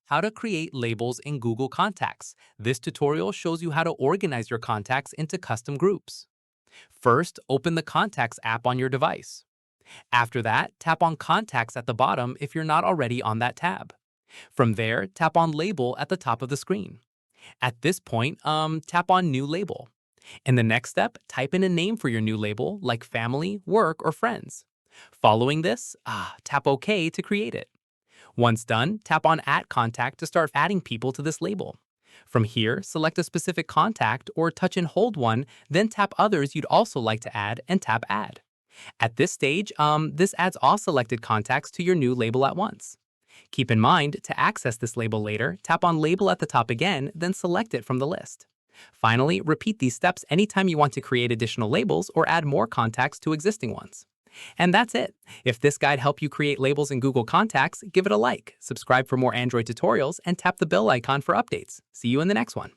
How to create labels in Google Contacts. This tutorial shows you how to organize your contacts into custom groups. First, open the Contacts app on your device. After that, tap on Contacts at the bottom if you're not already on that tab. From there, tap on Label at the top of the screen. At this point, tap on New Label. In the next step, type in a name for your new label like family, work, or friends. Following this, tap OK to create it. Once done, tap on Add Contact to start adding people to this label. From here, select a specific contact or touch and hold one, then tap others you'd also like to add and tap Add. At this stage, this adds all selected contacts to your new label at once. Keep in mind, to access this label later, tap on Label at the top again, then select it from the list. Finally, repeat these steps anytime you want to create additional labels or add more contacts to existing ones. And that's it. If this guide helped you create labels in Google Contacts, give it a like, subscribe for more Android tutorials, and tap the bell icon for updates. See you in the next one.